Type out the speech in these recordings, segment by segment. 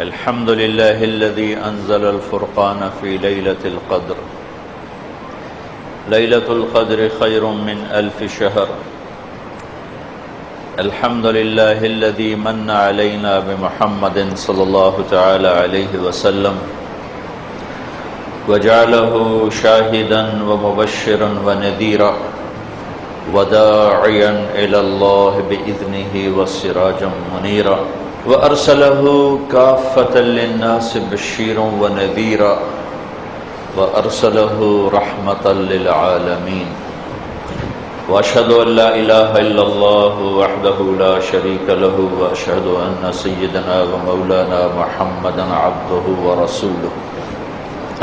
الحمد لله الذي أنزل الفرقان في ليلة القدر. ليلة القدر خير من 1000 شهر. الحمد لله الذي من علينا بمحمد صلى الله تعالى عليه وسلم وجعله شاهدا ومبشرا ونذيرا وداعيا إلى الله بإذنه وسراجا منيرا وأرسله كافة للناس بشيرا ونذيرا وأرسله رحمة للعالمين. وأشهد أن لا إله إلا الله وحده لا شريك له وأشهد أن سيدنا ومولانا محمدا عبده ورسوله.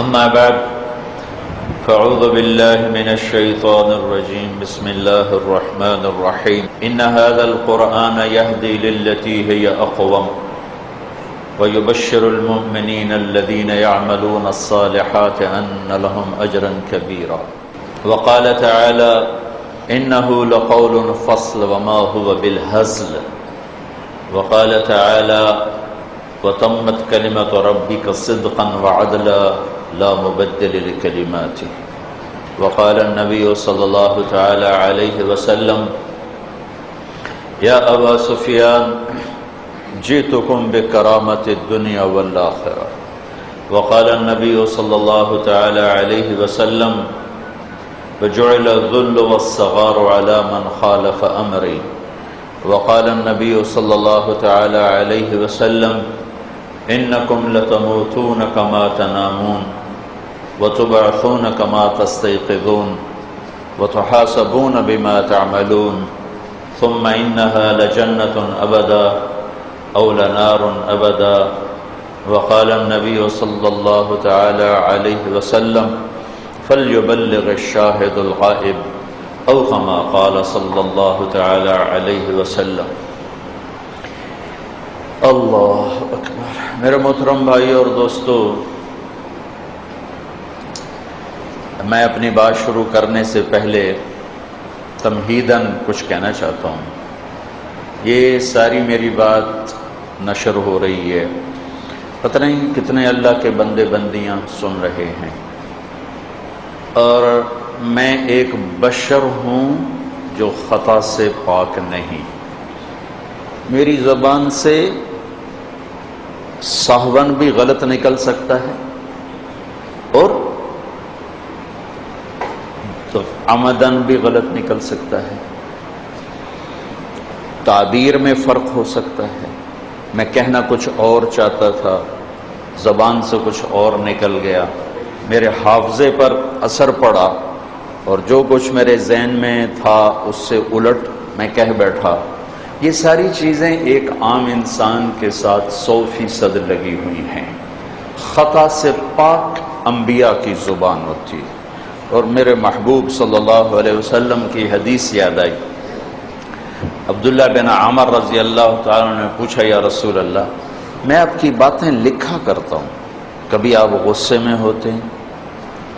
أما بعد فأعوذ بالله من الشيطان الرجيم. بسم الله الرحمن الرحيم. إن هذا القرآن يهدي للتي هي أقوم ويبشر المؤمنين الذين يعملون الصالحات أن لهم أجرا كبيرا. وقال تعالى إنه لقول فصل وما هو بالهزل. وقال تعالى وتمت كلمة ربك صدقا وعدلا لا مبدل لكلماته. وقال النبي صلى الله تعالى عليه وسلم يا أبا سفيان جئتكم بكرامة الدنيا والآخرة. وقال النبي صلى الله تعالى عليه وسلم وجعل الذل والصغار على من خالف أمري. وقال النبي صلى الله تعالى عليه وسلم إنكم لتموتون كما تنامون وتبعثون كما تستيقظون وتحاسبون بما تعملون ثم إنها لجنة أبدا أو لنار أبدا. وقال النبي صلى الله تعالى عليه وسلم فليبلغ الشاهد الغائب أو كما قال صلى الله تعالى عليه وسلم. اللہ اکبر. میرے محترم بھائی اور دوستو، میں اپنی بات شروع کرنے سے پہلے تمہیداً کچھ کہنا چاہتا ہوں. یہ ساری میری بات نشر ہو رہی ہے، پتہ نہیں کتنے اللہ کے بندے بندیاں سن رہے ہیں، اور میں ایک بشر ہوں جو خطا سے پاک نہیں. میری زبان سے سہون بھی غلط نکل سکتا ہے اور عمدن بھی غلط نکل سکتا ہے. تعبیر میں فرق ہو سکتا ہے. میں کہنا کچھ اور چاہتا تھا، زبان سے کچھ اور نکل گیا، میرے حافظے پر اثر پڑا اور جو کچھ میرے ذہن میں تھا اس سے الٹ میں کہہ بیٹھا. یہ ساری چیزیں ایک عام انسان کے ساتھ 100% لگی ہوئی ہیں. خطا سے پاک انبیاء کی زبان ہوتی ہے. اور میرے محبوب صلی اللہ علیہ وسلم کی حدیث یاد آئی. عبداللہ بن عمر رضی اللہ تعالیٰ نے پوچھا یا رسول اللہ، میں آپ کی باتیں لکھا کرتا ہوں، کبھی آپ غصے میں ہوتے ہیں،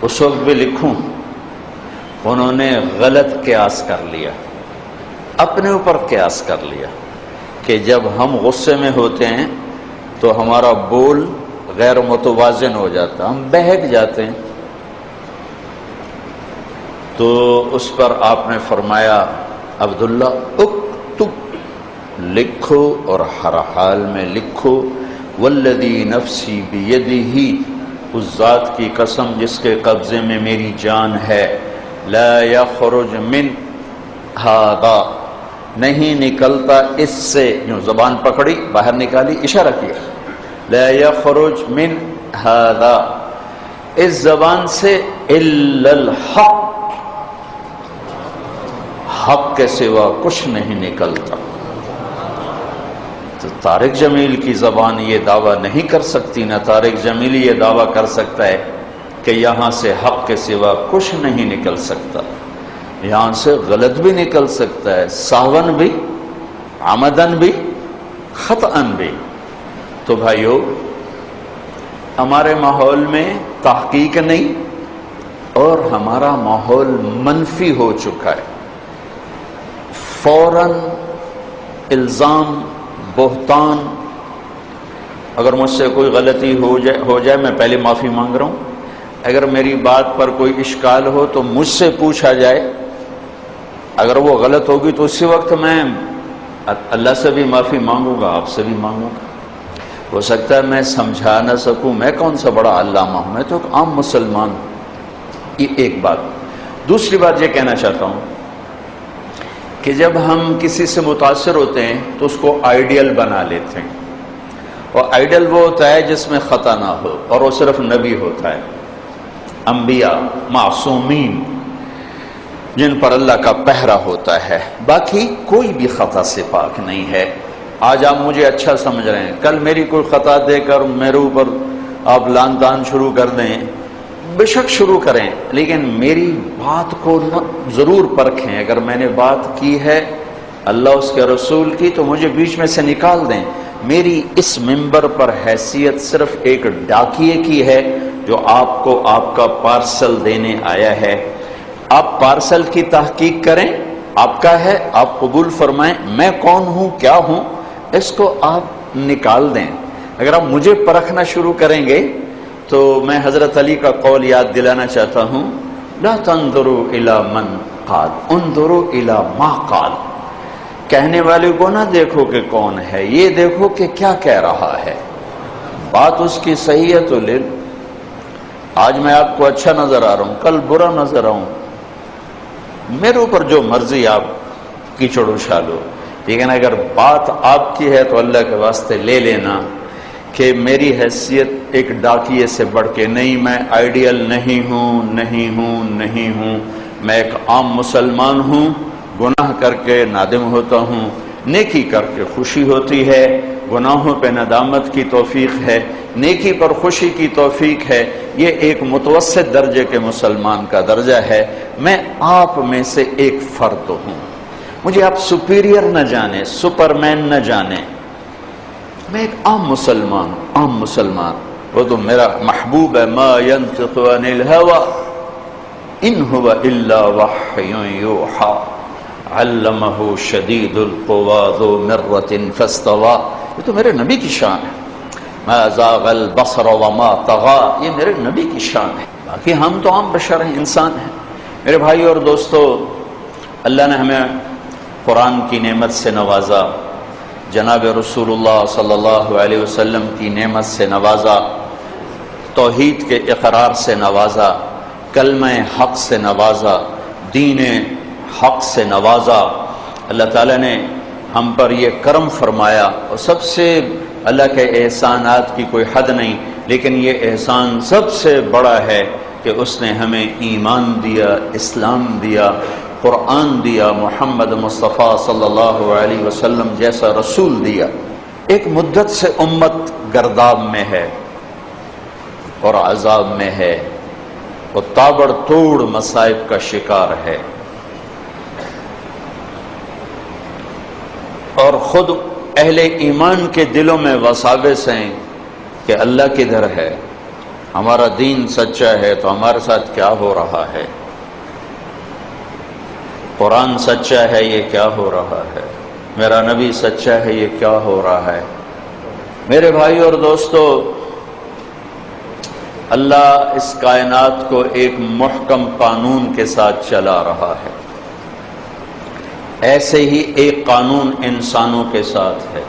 اس وقت بھی لکھوں؟ انہوں نے غلط قیاس کر لیا، اپنے اوپر قیاس کر لیا کہ جب ہم غصے میں ہوتے ہیں تو ہمارا بول غیر متوازن ہو جاتا، ہم بہک جاتے ہیں. تو اس پر آپ نے فرمایا عبداللہ اکتب، لکھو اور ہر حال میں لکھو. والذی نفسی بیدہ، اس ذات کی قسم جس کے قبضے میں میری جان ہے، لا یخرج من ھذا، نہیں نکلتا اس سے، یوں زبان پکڑی باہر نکالی اشارہ کیا، لا یخرج من ھذا، اس زبان سے الا الحق، حق کے سوا کچھ نہیں نکلتا. تو طارق جمیل کی زبان یہ دعویٰ نہیں کر سکتی، نہ طارق جمیل یہ دعویٰ کر سکتا ہے کہ یہاں سے حق کے سوا کچھ نہیں نکل سکتا. یہاں سے غلط بھی نکل سکتا ہے، سہون بھی، عمدن بھی، خطأن بھی. تو بھائیو، ہمارے ماحول میں تحقیق نہیں اور ہمارا ماحول منفی ہو چکا ہے. فوراً الزام، بہتان، اگر مجھ سے کوئی غلطی ہو جائے میں پہلے معافی مانگ رہا ہوں. اگر میری بات پر کوئی اشکال ہو تو مجھ سے پوچھا جائے. اگر وہ غلط ہوگی تو اسی وقت میں اللہ سے بھی معافی مانگوں گا، آپ سے بھی مانگوں گا. ہو سکتا ہے میں سمجھا نہ سکوں، میں کون سا بڑا علامہ ہوں، میں تو ایک عام مسلمان ہوں. یہ ایک بات. دوسری بات یہ کہنا چاہتا ہوں کہ جب ہم کسی سے متاثر ہوتے ہیں تو اس کو آئیڈیل بنا لیتے ہیں، اور آئیڈیل وہ ہوتا ہے جس میں خطا نہ ہو، اور وہ صرف نبی ہوتا ہے، انبیاء معصومین جن پر اللہ کا پہرا ہوتا ہے. باقی کوئی بھی خطا سے پاک نہیں ہے. آج آپ مجھے اچھا سمجھ رہے ہیں، کل میری کوئی خطا دے کر میرے اوپر آپ لان تان شروع کر دیں، بے شک شروع کریں، لیکن میری بات کو ضرور پرکھیں. اگر میں نے بات کی ہے اللہ اس کے رسول کی تو مجھے بیچ میں سے نکال دیں. میری اس منبر پر حیثیت صرف ایک ڈاکیے کی ہے جو آپ کو آپ کا پارسل دینے آیا ہے. آپ پارسل کی تحقیق کریں، آپ کا ہے، آپ قبول فرمائیں. میں کون ہوں، کیا ہوں، اس کو آپ نکال دیں. اگر آپ مجھے پرکھنا شروع کریں گے تو میں حضرت علی کا قول یاد دلانا چاہتا ہوں، لا تنظروا الی من قال انظروا الی ما قال. کہنے والے کو نہ دیکھو کہ کون ہے، یہ دیکھو کہ کیا کہہ رہا ہے. بات اس کی صحیح ہے تو لے. آج میں آپ کو اچھا نظر آ رہا ہوں، کل برا نظر آؤں، میرے اوپر جو مرضی آپ کیچڑ اچھالو، لیکن اگر بات آپ کی ہے تو اللہ کے واسطے لے لینا کہ میری حیثیت ایک ڈاکیے سے بڑھ کے نہیں. میں آئیڈیل نہیں ہوں، نہیں ہوں، نہیں ہوں. میں ایک عام مسلمان ہوں. گناہ کر کے نادم ہوتا ہوں، نیکی کر کے خوشی ہوتی ہے. گناہوں پہ ندامت کی توفیق ہے، نیکی پر خوشی کی توفیق ہے. یہ ایک متوسط درجے کے مسلمان کا درجہ ہے. میں آپ میں سے ایک فرد ہوں. مجھے آپ سپیریئر نہ جانیں، سپرمین نہ جانیں. میں ایک عام مسلمان ہوں، عام مسلمان. وہ تو میرا محبوب ہے، ما ينطق عن الهوى ان هو الا وحی یوحى علمہ شدید القوى ذو مرۃ فاستوى. یہ تو میرے نبی کی شان ہے. ما زاغ البصر وما طغى، یہ میرے نبی کی شان ہے. باقی ہم تو عام بشر ہیں، انسان ہیں. میرے بھائی اور دوستو، اللہ نے ہمیں قرآن کی نعمت سے نوازا، جناب رسول اللہ صلی اللہ علیہ وسلم کی نعمت سے نوازا، توحید کے اقرار سے نوازا، کلمہ حق سے نوازا، دین حق سے نوازا. اللہ تعالیٰ نے ہم پر یہ کرم فرمایا، اور سب سے اللہ کے احسانات کی کوئی حد نہیں، لیکن یہ احسان سب سے بڑا ہے کہ اس نے ہمیں ایمان دیا، اسلام دیا، قرآن دیا، محمد مصطفیٰ صلی اللہ علیہ وسلم جیسا رسول دیا. ایک مدت سے امت گرداب میں ہے اور عذاب میں ہے اور تابڑ توڑ مصائب کا شکار ہے، اور خود اہل ایمان کے دلوں میں وساوس ہیں کہ اللہ کدھر ہے، ہمارا دین سچا ہے تو ہمارے ساتھ کیا ہو رہا ہے، قرآن سچا ہے یہ کیا ہو رہا ہے، میرا نبی سچا ہے یہ کیا ہو رہا ہے. میرے بھائی اور دوستو، اللہ اس کائنات کو ایک محکم قانون کے ساتھ چلا رہا ہے. ایسے ہی ایک قانون انسانوں کے ساتھ ہے.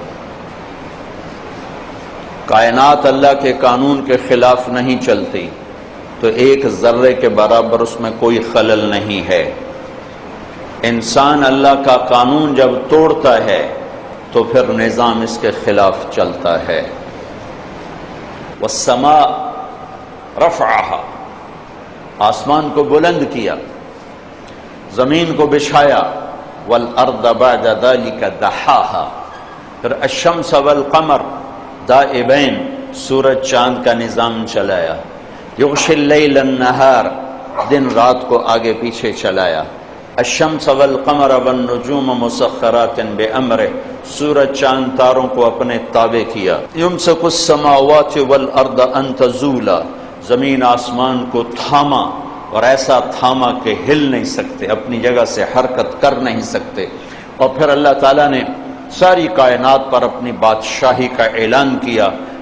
کائنات اللہ کے قانون کے خلاف نہیں چلتی تو ایک ذرے کے برابر اس میں کوئی خلل نہیں ہے. انسان اللہ کا قانون جب توڑتا ہے تو پھر نظام اس کے خلاف چلتا ہے. والسماء رفعها، آسمان کو بلند کیا، زمین کو بچھایا. والارض بعد ذلك دحاها، پھر الشمس والقمر دائبین، سورج چاند کا نظام چلایا. یغشی اللیل النہار، دن رات کو آگے پیچھے چلایا. الشمس والقمر والنجوم مسخرات بامرہ، سورج چاند تاروں کو اپنے تابع کیا. یمسک السماوات والارض ان تزولا، زمین آسمان کو تھاما، اور ایسا تھاما کہ ہل نہیں سکتے، اپنی جگہ سے حرکت کر نہیں سکتے. اور پھر اللہ تعالیٰ نے ساری کائنات پر اپنی بادشاہی کا اعلان کیا.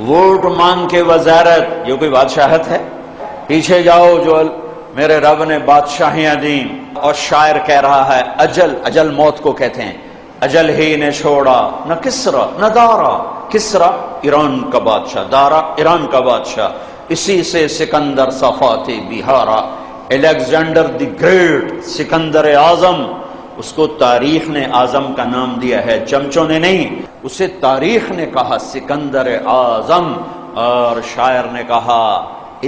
ووٹ مانگ کے وزارت، یہ کوئی بادشاہت ہے؟ پیچھے جاؤ، جو میرے رب نے بادشاہیاں دیں. اور شاعر کہہ رہا ہے اجل موت کو کہتے ہیں، اجل ہی نے چھوڑا نہ کسرا نہ دارا. کسرا ایران کا بادشاہ، دارا ایران کا بادشاہ، اسی سے سکندر صفات بہارا. الیگزینڈر دی گریٹ، سکندر اعظم، اس کو تاریخ نے اعظم کا نام دیا ہے، چمچوں نے نہیں. اسے تاریخ نے کہا سکندر اعظم، اور شاعر نے کہا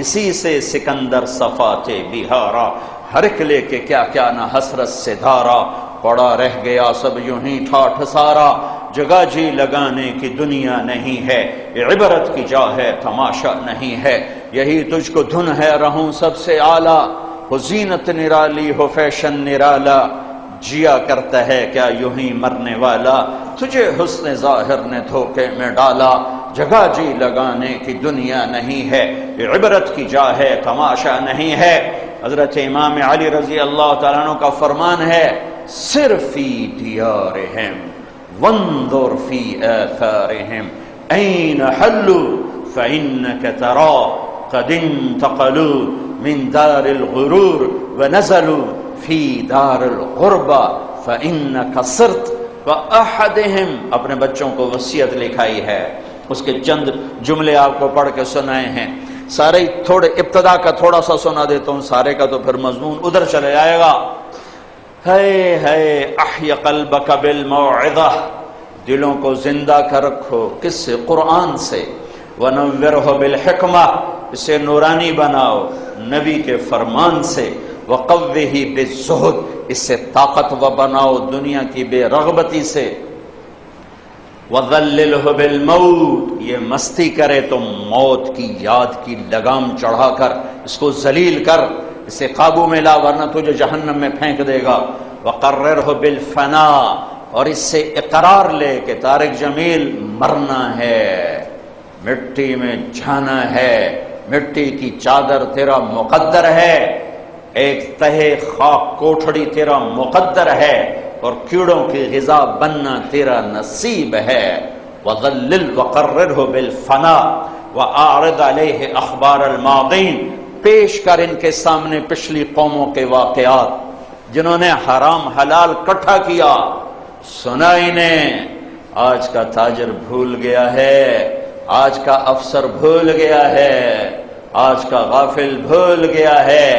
اسی سے سکندر صفات بہارا. ہر ایک لے کے کیا کیا نہ حسرت سے دھارا، پڑا رہ گیا سب یوں ہی ٹھاٹھ سارا. جگہ جی لگانے کی دنیا نہیں ہے، یہ عبرت کی جا ہے تماشا نہیں ہے. یہی تجھ کو دھن ہے رہوں سب سے اعلیٰ، ہو زینت نرالی ہو فیشن نرالا. جیا کرتا ہے کیا یوں ہی مرنے والا، تجھے حسن ظاہر نے دھوکے میں ڈالا. جگہ جی لگانے کی دنیا نہیں ہے، یہ عبرت کی جا ہے تماشا نہیں ہے. حضرت امام علی رضی اللہ تعالیٰ عنہ کا فرمان ہے، سر فی دیارہم وانظر فی آثارہم این حلوا فإنک ترا قد انتقلوا من دار الغرور ونزلوا فی دار الغربہ فإنک صرت وأحدہم. اپنے بچوں کو وصیت لکھائی ہے، اس کے چند جملے آپ کو پڑھ کے سنائے ہیں. سارے تھوڑے ابتدا کا تھوڑا سا سنا دیتا ہوں، سارے کا تو پھر مضمون ادھر چلے جائے گا. ہے احی قلبک بالموعظہ، دلوں کو زندہ کر رکھو کس سے؟ قرآن سے. ونورہ بالحکمہ، اسے نورانی بناؤ نبی کے فرمان سے. وقوہ بالزہد، اس سے طاقتور بناؤ دنیا کی بے رغبتی سے. وَذَلِّلْهُ بِالْمَوْتِ، یہ مستی کرے تو موت کی یاد کی لگام چڑھا کر اس کو ذلیل کر، اسے قابو میں لا ورنہ تجھے جہنم میں پھینک دے گا. وَقَرِّرْهُ بِالْفَنَاءِ، اور اس سے اقرار لے کہ طارق جمیل مرنا ہے، مٹی میں جانا ہے، مٹی کی چادر تیرا مقدر ہے، ایک تہے خاک کوٹھڑی تیرا مقدر ہے، اور کیڑوں کی غذا بننا تیرا نصیب ہے. وَظَلِّلْ وَقَرِّرْهُ بِالْفَنَاءِ وَأَعْرِضْ عَلَيْهِ أَخْبَارَ الْمَاضِينَ، پیش کر ان کے سامنے پچھلی قوموں کے واقعات جنہوں نے حرام حلال کٹھا کیا. سنا انہیں، آج کا تاجر بھول گیا ہے، آج کا افسر بھول گیا ہے، آج کا غافل بھول گیا ہے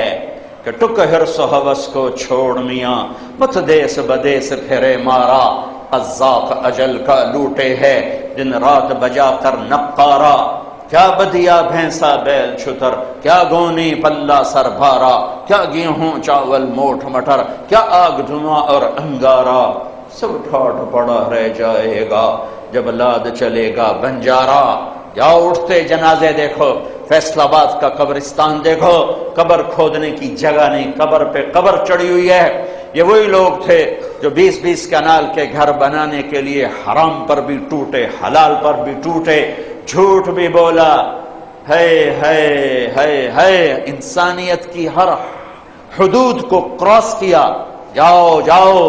کہ ٹک حرص و حوث کو چھوڑ میاں، مت دیس بدیس پھرے مارا. قذاق اجل کا لوٹے ہے دن رات بجا کر نقارا. کیا بدیا بھینسا بیل چھتر، کیا گونی پلہ سر بھارا، کیا گیہوں چاول موٹھ مٹر، کیا آگ دھواں اور انگارا. سب ٹھاٹ پڑا رہ جائے گا جب لاد چلے گا بنجارا. یا اٹھتے جنازے دیکھو، فیصل آباد کا قبرستان دیکھو، قبر کھودنے کی جگہ نہیں، قبر پہ قبر چڑھی ہوئی ہے. یہ وہی لوگ تھے جو 20-20 کنال کے گھر بنانے کے لیے حرام پر بھی ٹوٹے، حلال پر بھی ٹوٹے، جھوٹ بھی بولا. ہے انسانیت کی ہر حدود کو کراس کیا. جاؤ جاؤ،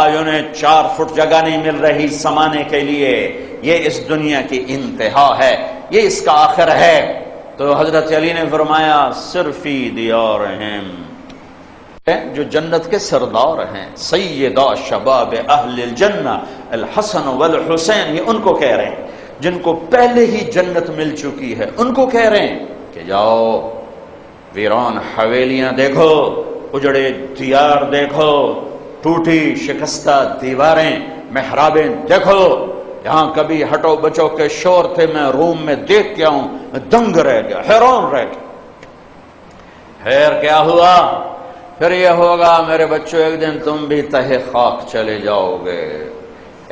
آج انہیں 4 فٹ جگہ نہیں مل رہی سمانے کے لیے. یہ اس دنیا کی انتہا ہے، یہ اس کا آخر ہے. تو حضرت علی نے فرمایا صرفی دیارہم، جو جنت کے سردار ہیں، سیدہ شباب اہل الجنہ الحسن والحسین، یہ ان کو کہہ رہے ہیں جن کو پہلے ہی جنت مل چکی ہے. ان کو کہہ رہے ہیں کہ جاؤ ویران حویلیاں دیکھو، اجڑے دیار دیکھو، ٹوٹی شکستہ دیواریں، محرابیں دیکھو. یہاں کبھی ہٹو بچو کے شور تھے، میں روم میں دیکھ کے آؤں، میں دنگ رہ گیا، حیران رہ گیا. خیر کیا ہوا؟ پھر یہ ہوگا میرے بچوں، ایک دن تم بھی تہے خاک چلے جاؤ گے،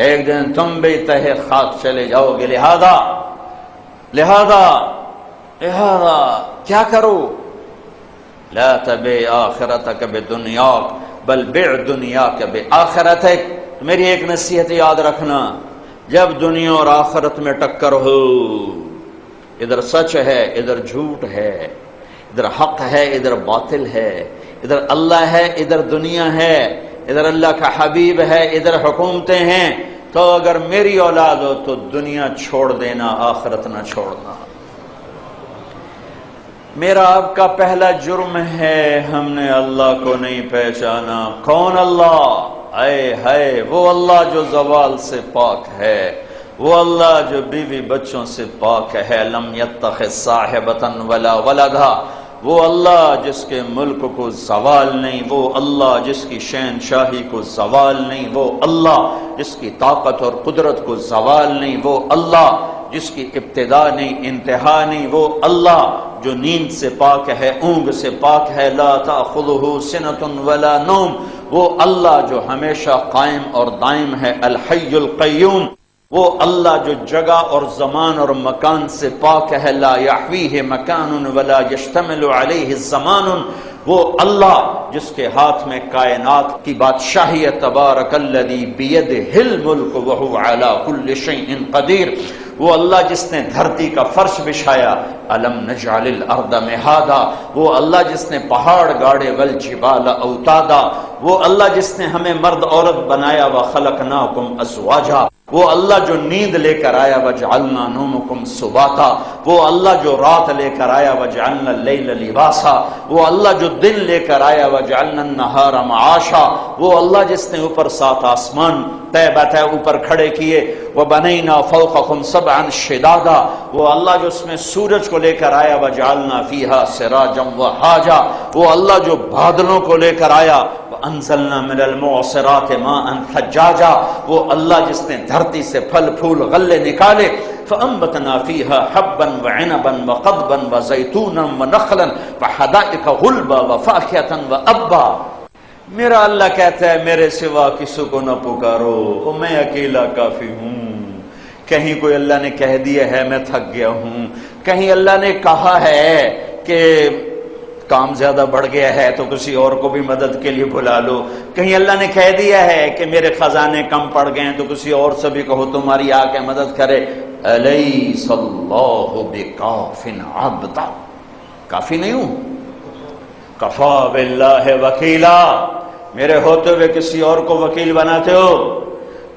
ایک دن تم بھی تہے خاک چلے جاؤ گے. لہذا کیا کرو؟ لا تبع آخرتک بدنیاک بل بع دنیاک بآخرتک. میری ایک نصیحت یاد رکھنا، جب دنیا اور آخرت میں ٹکر ہو، ادھر سچ ہے ادھر جھوٹ ہے، ادھر حق ہے ادھر باطل ہے، ادھر اللہ ہے ادھر دنیا ہے، ادھر اللہ کا حبیب ہے ادھر حکومتیں ہیں، تو اگر میری اولاد ہو تو دنیا چھوڑ دینا، آخرت نہ چھوڑنا۔ میرا آپ کا پہلا جرم ہے ہم نے اللہ کو نہیں پہچانا۔ کون اللہ؟ اے ہے وہ اللہ جو زوال سے پاک ہے، وہ اللہ جو بیوی بچوں سے پاک ہے، لم یتخذ صاحبۃ ولا ولدا، وہ اللہ جس کے ملک کو زوال نہیں، وہ اللہ جس کی شہنشاہی کو زوال نہیں، وہ اللہ جس کی طاقت اور قدرت کو زوال نہیں، وہ اللہ جس کی ابتدا نہیں انتہا نہیں، وہ اللہ جو نیند سے پاک ہے، اونگ سے پاک ہے، لا تأخذہ سنۃ ولا نوم، وہ اللہ جو ہمیشہ قائم اور دائم ہے، الحی القیوم، وہ اللہ جو جگہ اور زمان اور مکان سے پاک ہے، لا یحویہ مکان ولا یشتمل علیہ الزمان، وہ اللہ جس کے ہاتھ میں کائنات کی بادشاہی ہے، تبارک الذی بیدہ الملک وہو علی کل شیء قدیر، وہ اللہ جس نے دھرتی کا فرش بچھایا، الم نجعل الارض مہادا، وہ اللہ جس نے پہاڑ گاڑے، والجبال اوتادا، وہ اللہ جس نے ہمیں مرد عورت بنایا، وخلقناکم ازواجا، وہ اللہ جو نیند لے کر آیا، وجعلنا نومکم سباتا، وہ اللہ جو رات لے کر آیا، وجعلنا اللیل لباسا، وہ اللہ جو دن لے کر آیا، وجعلنا النہار معاشا، وہ اللہ جس نے اوپر 7 آسمان طے بطے اوپر کھڑے کیے، وبنینا فوقکم سبعا شدادا، وہ اللہ جو اس میں سورج کو لے کر آیا، وجعلنا فیہا سراجا وہاجا، وہ اللہ جو بادلوں کو لے کر آیا، وانزلنا من المعصرات ماء ثجاجا، وہ اللہ جس نے دھرتی سے پھل پھول غلے نکالے، فانبتنا فیہا حبا وعنبا وقضبا وزیتونا ونخلا وحدائق غلبا وفاکہتا وابا۔ میرا اللہ کہتا ہے میرے سوا کسی کو نہ پکارو، میں اکیلا کافی ہوں۔ کہیں کوئی اللہ نے کہہ دیا ہے میں تھک گیا ہوں، کہیں اللہ نے کہا ہے کہ کام زیادہ بڑھ گیا ہے تو کسی اور کو بھی مدد کے لیے بلا لو، کہیں اللہ نے کہہ دیا ہے کہ میرے خزانے کم پڑ گئے ہیں تو کسی اور سے بھی کہو تمہاری آ کے مدد کرے۔ الیس اللہ بکاف عبدا، کافی نہیں ہوں؟ کفا باللہ وکیلا، میرے ہوتے ہوئے کسی اور کو وکیل بناتے ہو؟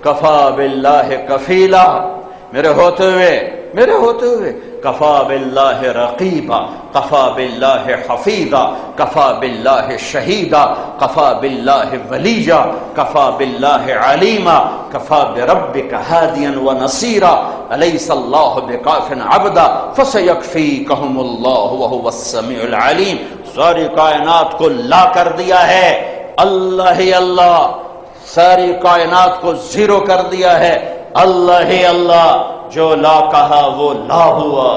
کفا باللہ کفیلا، میرے ہوتے ہوئے کفا باللہ رقیبا، کفا باللہ حفیظا، کفا باللہ شہیدا، کفا باللہ ولیجا، کفا باللہ علیما، کفا بربک ہادیا ونصیرا، الیس اللہ بکاف عبدا فسیکفیکہم اللہ وہو السمیع العلیم۔ ساری کائنات کو لا کر دیا ہے اللہ ہی اللہ، ساری کائنات کو زیرو کر دیا ہے اللہ ہی اللہ، جو لا کہا وہ لا ہوا،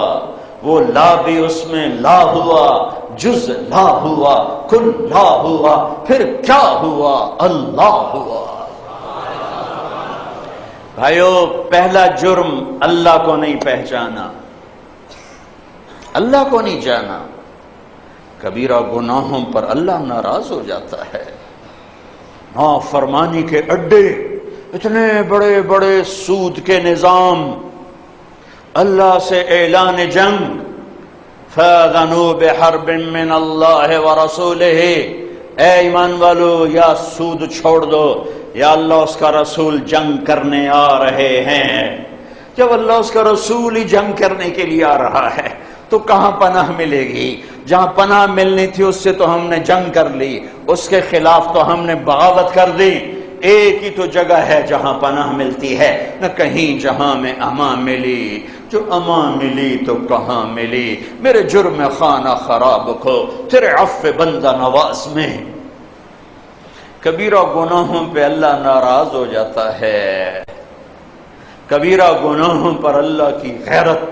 وہ لا بھی اس میں لا ہوا، جز لا ہوا، کل لا ہوا، پھر کیا ہوا؟ اللہ ہوا۔ بھائیو، پہلا جرم اللہ کو نہیں پہچانا، اللہ کو نہیں جانا۔ کبیرہ گناہوں پر اللہ ناراض ہو جاتا ہے، نافرمانی کے اڈے، اتنے بڑے بڑے سود کے نظام، اللہ سے اعلان جنگ، فَأَذَنُوا بِحَرْبٍ مِّنَ اللَّهِ وَرَسُولِهِ، اے ایمان والو یا سود چھوڑ دو یا اللہ اس کا رسول جنگ کرنے آ رہے ہیں۔ جب اللہ اس کا رسول ہی جنگ کرنے کے لیے آ رہا ہے تو کہاں پناہ ملے گی؟ جہاں پناہ ملنی تھی اس سے تو ہم نے جنگ کر لی، اس کے خلاف تو ہم نے بغاوت کر دی۔ ایک ہی تو جگہ ہے جہاں پناہ ملتی ہے، نہ کہیں جہاں میں امان ملی، جو امان ملی تو کہاں ملی؟ میرے جرم خانہ خراب کو تیرے عفو بندہ نواز میں۔ کبیرہ گناہوں پہ اللہ ناراض ہو جاتا ہے، کبیرہ گناہوں پر اللہ کی غیرت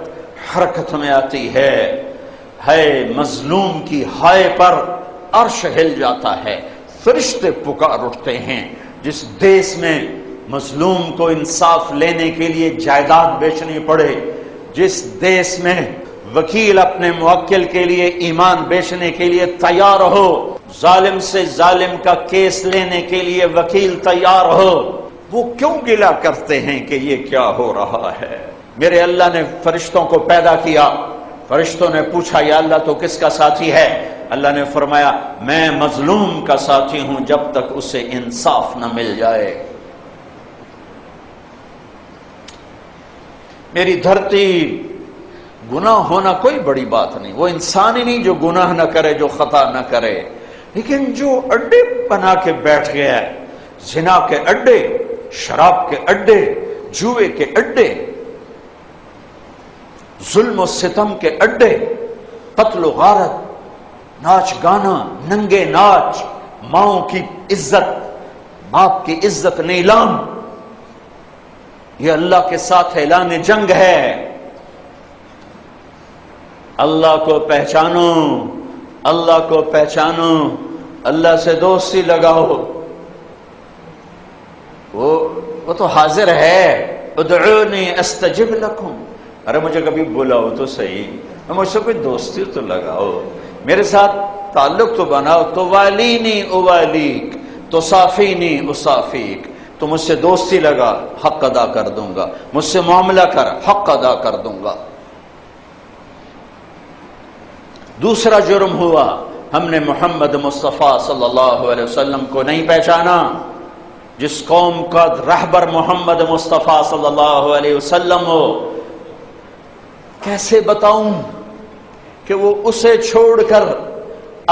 حرکت میں آتی ہے مظلوم کی ہائے پر عرش ہل جاتا ہے، فرشتے پکار اٹھتے ہیں۔ جس دیس میں مظلوم کو انصاف لینے کے لیے جائیداد بیچنی پڑے، جس دیس میں وکیل اپنے موکل کے لیے ایمان بیچنے کے لیے تیار ہو، ظالم سے ظالم کا کیس لینے کے لیے وکیل تیار ہو، وہ کیوں گلہ کرتے ہیں کہ یہ کیا ہو رہا ہے؟ میرے اللہ نے فرشتوں کو پیدا کیا، فرشتوں نے پوچھا یا اللہ تو کس کا ساتھی ہے؟ اللہ نے فرمایا میں مظلوم کا ساتھی ہوں جب تک اسے انصاف نہ مل جائے۔ میری دھرتی، گناہ ہونا کوئی بڑی بات نہیں، وہ انسان ہی نہیں جو گناہ نہ کرے، جو خطا نہ کرے، لیکن جو اڈے بنا کے بیٹھ گیا ہے، زنا کے اڈے، شراب کے اڈے، جوئے کے اڈے، ظلم و ستم کے اڈے، قتل و غارت، ناچ گانا، ننگے ناچ، ماؤں کی عزت، باپ کی عزت نیلام، یہ اللہ کے ساتھ اعلان جنگ ہے۔ اللہ کو پہچانو، اللہ کو پہچانو، اللہ سے دوستی لگاؤ، وہ تو حاضر ہے۔ ادعونی استجب لکم، ارے مجھے کبھی بلاؤ تو صحیح، مجھ سے کوئی دوستی تو لگاؤ، میرے ساتھ تعلق تو بناؤ، تو والینی اوالیک، تو صافینی اصافیک، تو مجھ سے دوستی لگا، حق ادا کر دوں گا، مجھ سے معاملہ کر، حق ادا کر دوں گا۔ دوسرا جرم ہوا، ہم نے محمد مصطفیٰ صلی اللہ علیہ وسلم کو نہیں پہچانا۔ جس قوم کا رہبر محمد مصطفیٰ صلی اللہ علیہ وسلم ہو، کیسے بتاؤں کہ وہ اسے چھوڑ کر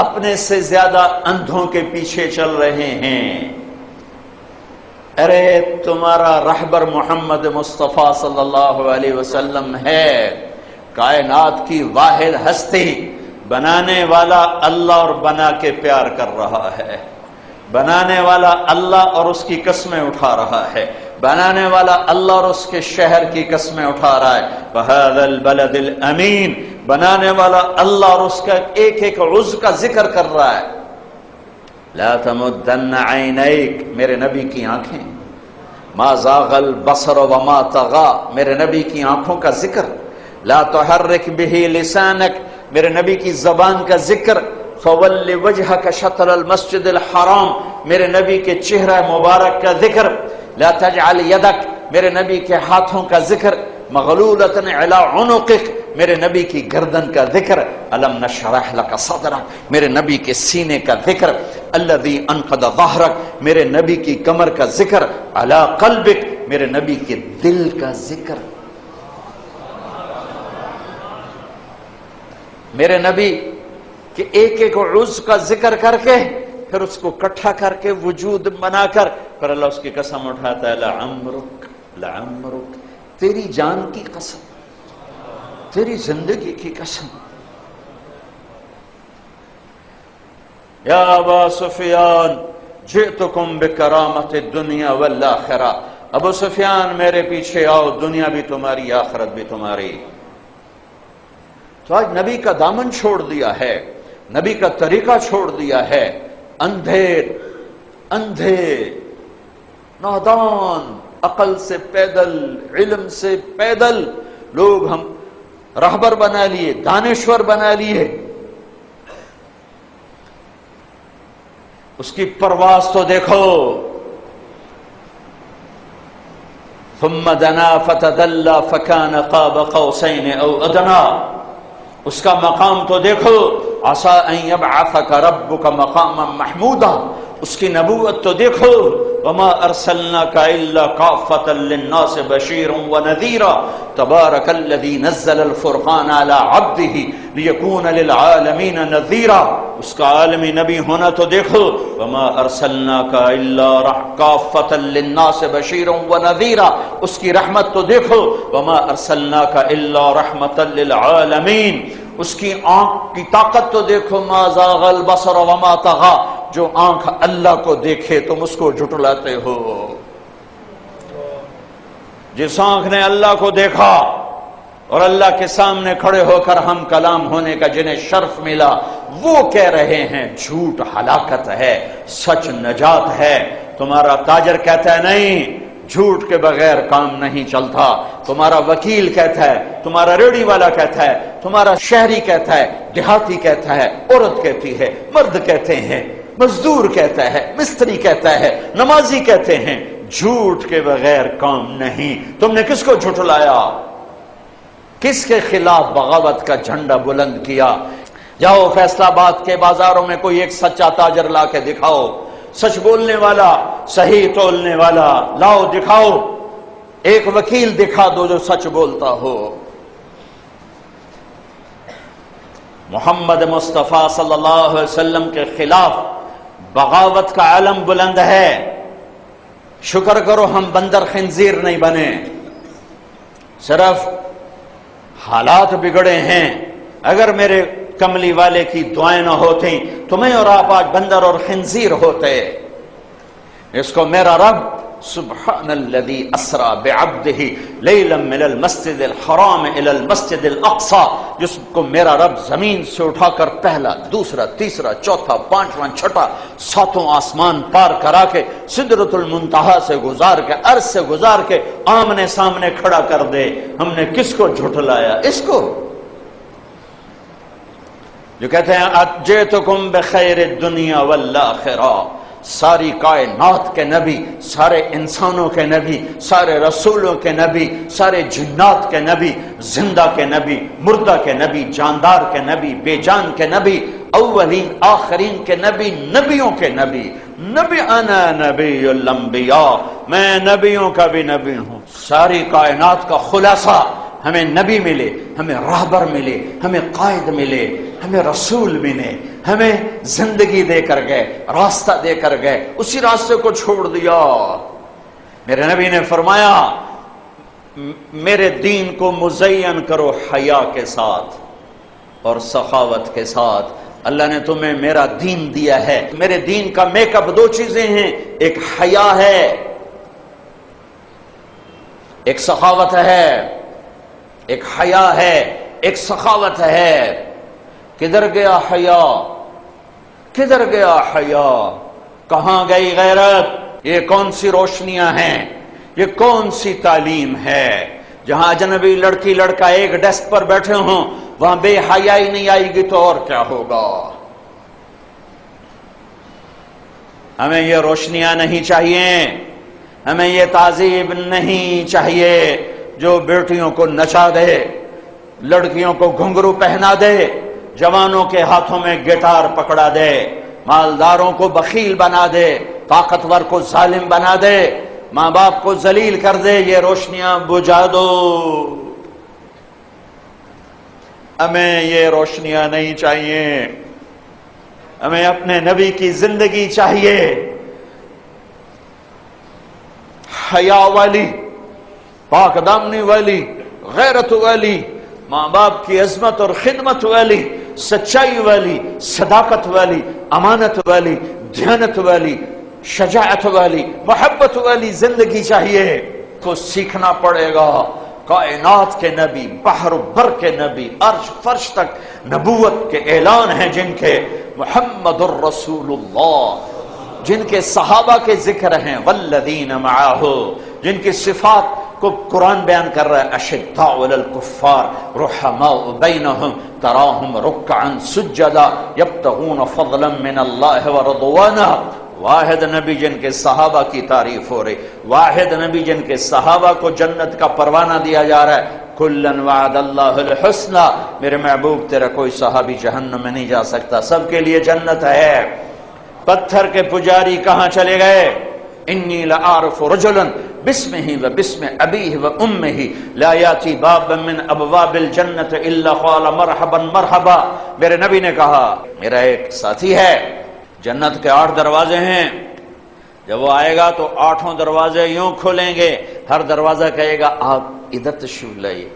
اپنے سے زیادہ اندھوں کے پیچھے چل رہے ہیں۔ ارے تمہارا رہبر محمد مصطفیٰ صلی اللہ علیہ وسلم ہے، کائنات کی واحد ہستی، بنانے والا اللہ اور بنا کے پیار کر رہا ہے، بنانے والا اللہ اور اس کی قسمیں اٹھا رہا ہے، بنانے والا اللہ اور اس کے شہر کی قسمیں اٹھا رہا ہے۔ بہذا البلد الامین، بنانے والا اللہ اور اس کا ایک ایک عضو کا ذکر کر رہا ہے۔ لا تمدن عینیک، میرے نبی کی آنکھیں، ما زاغ البصر وما طغى، میرے نبی کی آنکھوں کا ذکر۔ لا تحرک به لسانک، میرے نبی کی زبان کا ذکر۔ فول وجهك شطر المسجد الحرام، میرے نبی کے چہرہ مبارک کا ذکر۔ لا تجعل یدک، میرے نبی کے ہاتھوں کا ذکر۔ مغلولۃ علی عنقک، میرے نبی کی گردن کا ذکر۔ الم نشرح لک صدرک، میرے نبی کے سینے کا ذکر۔ الذی انقض ظہرک، میرے نبی کی کمر کا ذکر۔ علی قلبک، میرے نبی کے دل کا ذکر۔ میرے نبی کہ ایک ایک عضو کا ذکر کر کے پھر اس کو اکٹھا کر کے وجود بنا کر پھر اللہ اس کی قسم اٹھاتا ہے، لعمرک لعمرک، تیری جان کی قسم، تیری زندگی کی قسم۔ یا ابا سفیان جئتکم بکرامت الدنیا والآخرہ، ابو سفیان میرے پیچھے آؤ، دنیا بھی تمہاری، آخرت بھی تمہاری۔ تو آج نبی کا دامن چھوڑ دیا ہے، نبی کا طریقہ چھوڑ دیا ہے، اندھے نادان، عقل سے پیدل، علم سے پیدل لوگ ہم رہبر بنا لیے، دانشور بنا لیے۔ اس کی پرواز تو دیکھو، ثم دنا فتدلى فكان قاب قوسين او ادنى، اس کا مقام تو دیکھو، عسى ان يبعثك ربك مقاما محمودا، اس کی نبوت تو دیکھو، وما ارسلناك الا كافة للناس بشيرا ونذيرا تبارك الذي نزل الفرقان على عبده ليكون للعالمين نذيرا، اس کا عالمی نبی ہونا تو دیکھو، وما ارسلناك الا كافة للناس بشيرا ونذيرا، اس کی رحمت تو دیکھو، وما ارسلناك الا رحمة للعالمين، اس کی آنکھ کی طاقت تو دیکھو، ما زاغ البصر وما طغى، جو آنکھ اللہ کو دیکھے تم اس کو جھٹلاتے ہو۔ جس آنکھ نے اللہ کو دیکھا اور اللہ کے سامنے کھڑے ہو کر ہم کلام ہونے کا جنہیں شرف ملا، وہ کہہ رہے ہیں جھوٹ ہلاکت ہے، سچ نجات ہے۔ تمہارا تاجر کہتا ہے نہیں، جھوٹ کے بغیر کام نہیں چلتا، تمہارا وکیل کہتا ہے، تمہارا ریڑھی والا کہتا ہے، تمہارا شہری کہتا ہے، دیہاتی کہتا ہے، عورت کہتی ہے، مرد کہتے ہیں، مزدور کہتا ہے، مستری کہتا ہے، نمازی کہتے ہیں، جھوٹ کے بغیر کام نہیں۔ تم نے کس کو جھٹلایا؟ کس کے خلاف بغاوت کا جھنڈا بلند کیا؟ جاؤ فیصل آباد کے بازاروں میں کوئی ایک سچا تاجر لا کے دکھاؤ، سچ بولنے والا، صحیح تولنے والا لاؤ، دکھاؤ، ایک وکیل دکھا دو جو سچ بولتا ہو۔ محمد مصطفیٰ صلی اللہ علیہ وسلم کے خلاف بغاوت کا علم بلند ہے، شکر کرو ہم بندر خنزیر نہیں بنے، صرف حالات بگڑے ہیں۔ اگر میرے کملی والے کی دعائیں نہ ہوتی تو میں اور آپ آج بندر اور خنزیر ہوتے۔ اس کو میرا رب سبحان الذی اسرا بعبدہ لیلا من المسجد الحرام الی المسجد الاقصی، جس کو میرا رب زمین سے اٹھا کر پہلا، دوسرا، تیسرا، چوتھا، پانچواں، چھٹا، ساتوں آسمان پار کرا کے سدرۃ المنتہا سے گزار کے، عرش سے گزار کے آمنے سامنے کھڑا کر دے، ہم نے کس کو جھٹلایا؟ اس کو جو کہتے ہیں اجئتکم بخیر الدنیا والآخرہ، ساری کائنات کے نبی، سارے انسانوں کے نبی، سارے رسولوں کے نبی، سارے جنات کے نبی، زندہ کے نبی، مردہ کے نبی، جاندار کے نبی، بے جان کے نبی، اولین آخرین کے نبی، نبیوں کے نبی، نبی انا نبی الانبیاء، میں نبیوں کا بھی نبی ہوں۔ ساری کائنات کا خلاصہ ہمیں نبی ملے، ہمیں راہبر ملے، ہمیں قائد ملے، ہمیں رسول ملے، ہمیں زندگی دے کر گئے، راستہ دے کر گئے، اسی راستے کو چھوڑ دیا۔ میرے نبی نے فرمایا میرے دین کو مزین کرو حیا کے ساتھ اور سخاوت کے ساتھ۔ اللہ نے تمہیں میرا دین دیا ہے، میرے دین کا میک اپ دو چیزیں ہیں، ایک حیا ہے، ایک سخاوت ہے، ایک حیا ہے، ایک سخاوت ہے۔ کدھر گیا حیا؟ کدھر گیا حیا؟ کہاں گئی غیرت؟ یہ کون سی روشنیاں ہیں؟ یہ کون سی تعلیم ہے؟ جہاں اجنبی لڑکی لڑکا ایک ڈیسک پر بیٹھے ہوں وہاں بے حیائی نہیں آئے گی تو اور کیا ہوگا؟ ہمیں یہ روشنیاں نہیں چاہیے، ہمیں یہ تعذیب نہیں چاہیے جو بیٹیوں کو نچا دے، لڑکیوں کو گھنگرو پہنا دے، جوانوں کے ہاتھوں میں گٹار پکڑا دے، مالداروں کو بخیل بنا دے، طاقتور کو ظالم بنا دے، ماں باپ کو ذلیل کر دے۔ یہ روشنیاں بجھا دو، ہمیں یہ روشنیاں نہیں چاہیے، ہمیں اپنے نبی کی زندگی چاہیے، حیا والی، پاک دامنی والی، غیرت والی، ماں باپ کی عظمت اور خدمت والی، سچائی والی، صداقت والی، امانت والی، دیانت والی، شجاعت والی، محبت والی زندگی چاہیے۔ کو سیکھنا پڑے گا۔ کائنات کے نبی، بحر و بر کے نبی، عرش فرش تک نبوت کے اعلان ہیں جن کے، محمد الرسول اللہ، جن کے صحابہ کے ذکر ہیں، والذین معاہ، جن کی صفات کو قرآن بیان کر رہا ہے، اشداء علی الکفار رحماء بینہم تراہم رکعا سجدا یبتغون فضلا من اللہ ورضوانہ۔ واحد نبی جن کے صحابہ کی تعریف ہو رہی، واحد نبی جن کے صحابہ کو جنت کا پروانہ دیا جا رہا ہے، کلن وعد اللہ الحسنى، میرے محبوب تیرا کوئی صحابی جہنم میں نہیں جا سکتا، سب کے لیے جنت ہے۔ پتھر کے پجاری کہاں چلے گئے؟ انی لأعرف رجلا باسمہ و باسم ابیہ و امہ لا یاتی بابا من ابواب الجنت الا قال مرحبا مرحبا۔ میرے نبی نے کہا میرا ایک ساتھی ہے، جنت کے 8 دروازے ہیں، جب وہ آئے گا تو 8 دروازے یوں کھولیں گے، ہر دروازہ کہے گا آپ ادھر تشریف لائیے،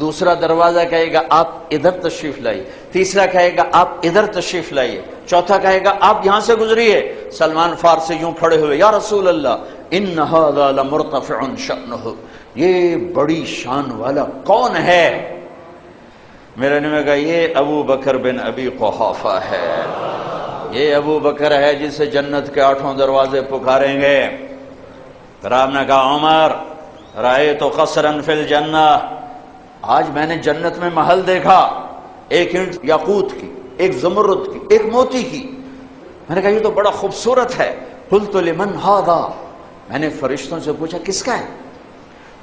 دوسرا دروازہ کہے گا آپ ادھر تشریف لائیے، تیسرا کہے گا آپ ادھر تشریف لائیے، چوتھا کہے گا آپ یہاں سے گزریے۔ سلمان فارسی یوں کھڑے ہوئے، یا رسول اللہ ان ھذا لمرتفع شأنہ، یہ بڑی شان والا کون ہے؟ میرے نے کہا یہ ابو بکر بن ابی قحافہ ہے، یہ ابو بکر ہے جسے جنت کے 8 دروازے پکاریں گے۔ پھر آپ نے کہا عمر رأیت قصرا فی الجنہ، آج میں نے جنت میں محل دیکھا، ایک اینٹ یاقوت کی، ایک زمرد کی، ایک موتی کی۔ میں نے کہا یہ تو بڑا خوبصورت ہے۔ قلت لمن ھذا، میں نے فرشتوں سے پوچھا کس کا ہے؟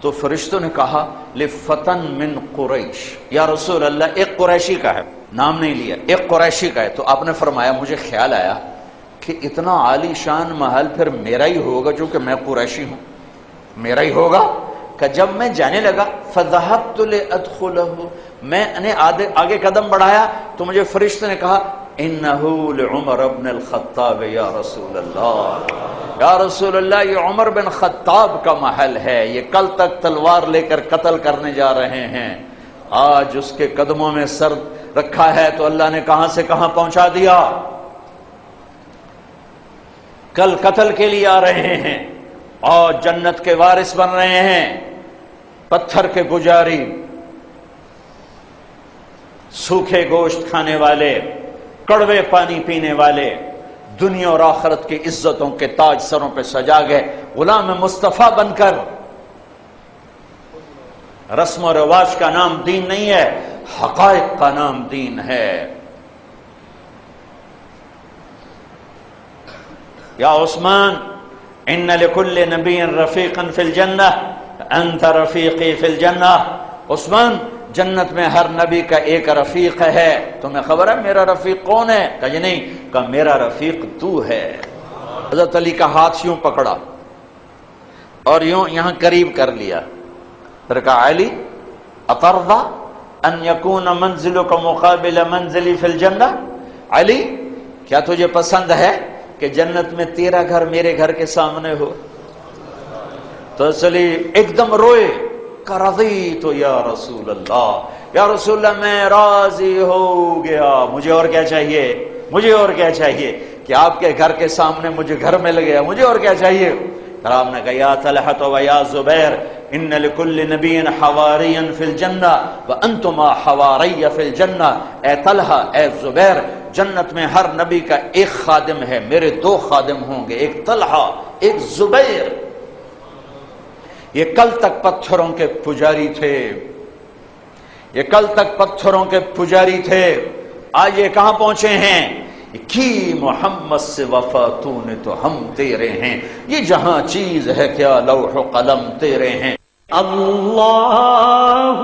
تو فرشتوں نے کہا لفتن من قریش، یا رسول اللہ ایک قریشی کا ہے، نام نہیں لیا، ایک قریشی کا ہے۔ تو آپ نے فرمایا مجھے خیال آیا کہ اتنا عالی شان محل پھر میرا ہی ہوگا، جو کہ میں قریشی ہوں، میرا ہی ہوگا۔ کہ جب میں جانے لگا فذهبت لادخله، میں نے آگے قدم بڑھایا تو مجھے فرشتے نے کہا انہو لعمر بن الخطاب یا رسول اللہ، یا رسول اللہ یہ عمر بن خطاب کا محل ہے، یہ کل تک تلوار لے کر قتل کرنے جا رہے ہیں، آج اس کے قدموں میں سر رکھا ہے تو اللہ نے کہاں سے کہاں پہنچا دیا، کل قتل کے لیے آ رہے ہیں اور جنت کے وارث بن رہے ہیں، پتھر کے پجاری، سوکھے گوشت کھانے والے، کڑوے پانی پینے والے، دنیا اور آخرت کی عزتوں کے تاج سروں پہ سجا گئے، غلام مصطفیٰ بن کر۔ رسم و رواج کا نام دین نہیں ہے، حقائق کا نام دین ہے۔ یا عثمان ان لکل نبی رفیقا فی الجنہ انت رفیقی فی الجنہ، عثمان جنت میں ہر نبی کا ایک رفیق ہے، تمہیں خبر ہے میرا رفیق کون ہے؟ کہا نہیں، کہا میرا رفیق تو ہے۔ حضرت علی کا ہاتھ یوں پکڑا اور یوں یہاں قریب کر لیا، پھر کہا علی اترضی ان یکون منزلک مقابل منزلی فی الجنہ، علی کیا تجھے پسند ہے کہ جنت میں تیرا گھر میرے گھر کے سامنے ہو؟ تو علی ایک دم روئے، کہ رضیت یا رسول اللہ، یا رسول اللہ میں راضی ہو گیا، مجھے اور کیا چاہیے، مجھے اور کیا چاہیے کہ آپ کے گھر کے سامنے مجھے گھر مل گیا، مجھے اور کیا چاہیے؟ پھر آپ نے کہا یا طلحہ و یا زبیر ان لکل نبی حواری فی الجنہ وانتما حواری فی الجنہ، اے طلحہ اے زبیر جنت میں ہر نبی کا ایک خادم ہے، میرے دو خادم ہوں گے، ایک طلحہ ایک زبیر۔ یہ کل تک پتھروں کے پجاری تھے، یہ کل تک پتھروں کے پجاری تھے، آج یہ کہاں پہنچے ہیں؟ کی محمد سے وفا تو نے تو ہم تیرے ہیں، یہ جہاں چیز ہے کیا لوح و قلم تیرے ہیں۔ اللہ